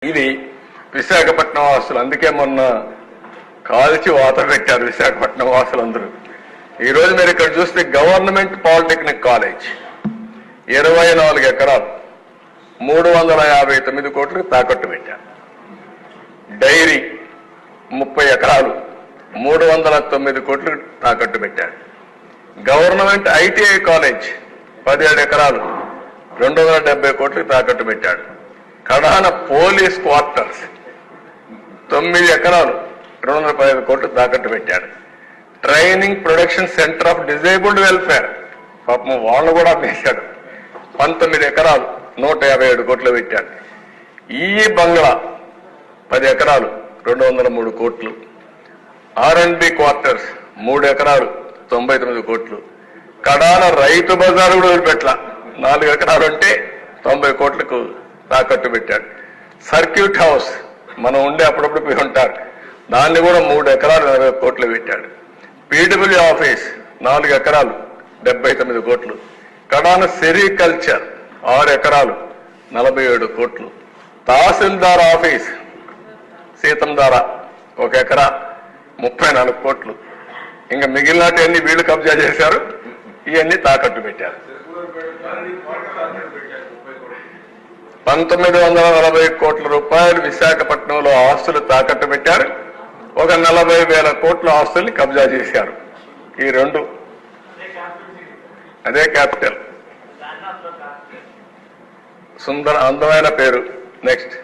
ఇది విశాఖపట్నం వాసులు. అందుకే మొన్న కాల్చి వాత పెట్టారు విశాఖపట్నం వాసులందరూ. ఈరోజు మీరు ఇక్కడ చూస్తే గవర్నమెంట్ పాలిటెక్నిక్ కాలేజ్ 24 ఎకరాలు 359 కోట్లకు తాకట్టు పెట్టారు. డైరీ 30 ఎకరాలు 309 కోట్లకు తాకట్టు పెట్టారు. గవర్నమెంట్ ఐటీఐ కాలేజ్ 17 ఎకరాలు 270 కోట్లకు తాకట్టు పెట్టాడు. కడాన పోలీస్ క్వార్టర్స్ 9 ఎకరాలు 215 కోట్లు తాకట్టు పెట్టాడు. Training production centre of disabled welfare పాపం వాళ్ళు కూడా వేశాడు. 19 ఎకరాలు 157 కోట్లు పెట్టాడు. ఈ బంగ్లా 10 ఎకరాలు 203 కోట్లు. R&B క్వార్టర్స్ 3 ఎకరాలు 99 కోట్లు. కడాన రైతు బజారు కూడా వదిలిపెట్ల 4 ఎకరాలు ఉంటే 90 కోట్లకు తాకట్టు పెట్టాడు. సర్క్యూట్ హౌస్ మనం ఉండే అప్పుడప్పుడు పోయి ఉంటారు, దాన్ని కూడా 3 ఎకరాలు 40 కోట్లు పెట్టాడు. పీడబ్ల్యూ ఆఫీస్ 4 ఎకరాలు 79 కోట్లు. కడాన సెరికల్చర్ 6 ఎకరాలు 47 కోట్లు. తహసీల్దార్ ఆఫీస్ సీతంధార 1 ఎకరా 34 కోట్లు. ఇంకా మిగిలినవన్నీ వీళ్ళు కబ్జా చేశారు, ఇవన్నీ తాకట్టు పెట్టారు. 1940 కోట్ల రూపాయలు విశాఖపట్నంలో ఆస్తులు తాకట్టు పెట్టారు. ఒక 40,000 కోట్ల ఆస్తుల్ని కబ్జా చేశారు. ఈ రెండు అదే క్యాపిటల్. సుందర అందమైన పేరు. నెక్స్ట్